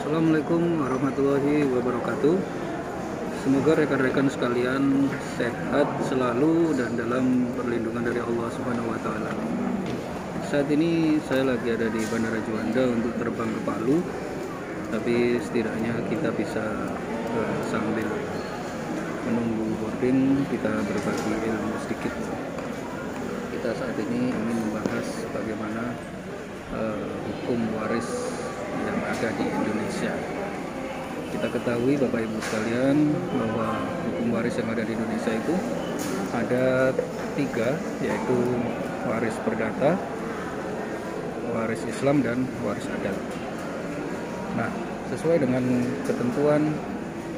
Assalamualaikum warahmatullahi wabarakatuh. Semoga rekan-rekan sekalian sehat selalu dan dalam perlindungan dari Allah Subhanahu wa taala. Saat ini saya lagi ada di Bandara Juanda untuk terbang ke Palu. Tapi setidaknya kita bisa sambil menunggu boarding, kita berbagi ilmu sedikit. Kita saat ini ingin membahas bagaimana hukum waris yang ada di Indonesia. Kita ketahui Bapak Ibu sekalian bahwa hukum waris yang ada di Indonesia itu ada 3, yaitu waris perdata, waris Islam, dan waris adat. Nah, sesuai dengan ketentuan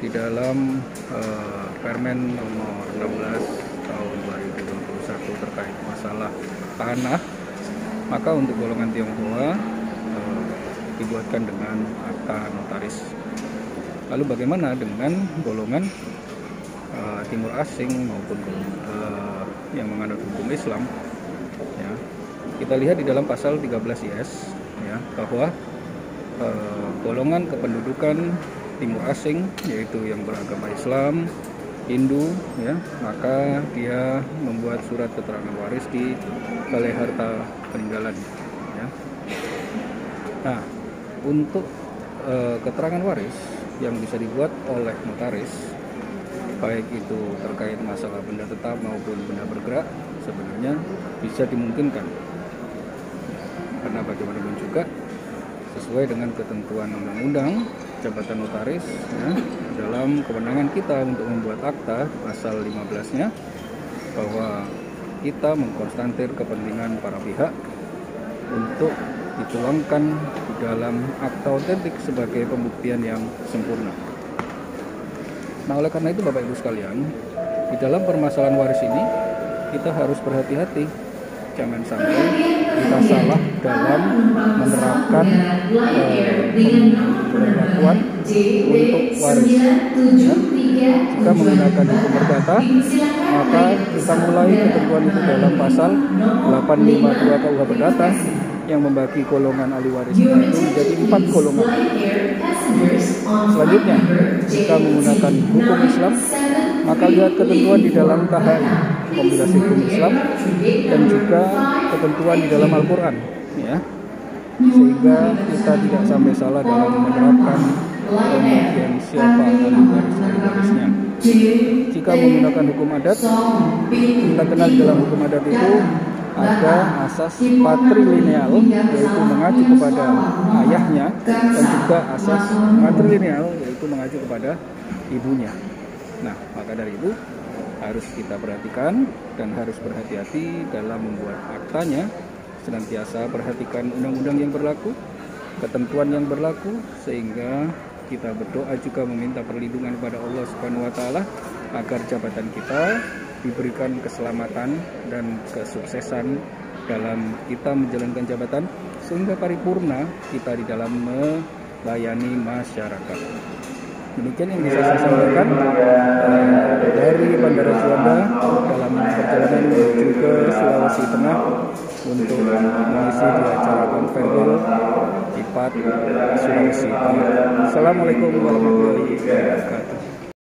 di dalam Permen nomor 16 tahun 2021 terkait masalah tanah, maka untuk golongan Tionghoa dibuatkan dengan akta notaris. Lalu bagaimana dengan golongan timur asing maupun yang menganut hukum Islam? Ya, kita lihat di dalam pasal 13 IS ya, bahwa golongan kependudukan timur asing, yaitu yang beragama Islam, Hindu, ya, maka dia membuat surat keterangan waris di balai harta peninggalan. Ya. Nah, untuk keterangan waris yang bisa dibuat oleh notaris, baik itu terkait masalah benda tetap maupun benda bergerak, sebenarnya bisa dimungkinkan. Karena bagaimanapun juga sesuai dengan ketentuan undang-undang jabatan notaris, ya, dalam kewenangan kita untuk membuat akta pasal 15-nya, bahwa kita mengkonstantir kepentingan para pihak untuk dituangkan di dalam akta otentik sebagai pembuktian yang sempurna. Nah, oleh karena itu Bapak Ibu sekalian, di dalam permasalahan waris ini kita harus berhati-hati. Jangan sampai kita salah dalam menerapkan perlakuan untuk waris. Ya. Jika menggunakan hukum perdata, maka kita mulai ketentuan itu dalam pasal 852 KUH Perdata yang membagi golongan ahli waris itu menjadi 4 golongan. Selanjutnya, jika menggunakan hukum Islam, maka lihat ketentuan di dalam KHI, kompilasi hukum Islam, dan juga ketentuan di dalam Al-Quran, ya, sehingga kita tidak sampai salah dalam menerapkan pembagian siapa ahli warisnya. Jika menggunakan hukum adat, kita kenal di dalam hukum adat itu ada asas patrilineal, yaitu mengacu kepada ayahnya, dan juga asas matrilineal, yaitu mengacu kepada ibunya. Nah, maka dari itu harus kita perhatikan dan harus berhati-hati dalam membuat aktanya. Senantiasa perhatikan undang-undang yang berlaku, ketentuan yang berlaku, sehingga kita berdoa juga meminta perlindungan kepada Allah Subhanahu wa taala agar jabatan kita diberikan keselamatan dan kesuksesan dalam kita menjalankan jabatan, sehingga paripurna kita di dalam melayani masyarakat. Demikian yang bisa saya sampaikan dari Bandara Juanda dalam perjalanan menuju ke Sulawesi Tengah untuk mengisi di acara konferensi IPAT Sulawesi Tengah. Assalamualaikum warahmatullahi wabarakatuh.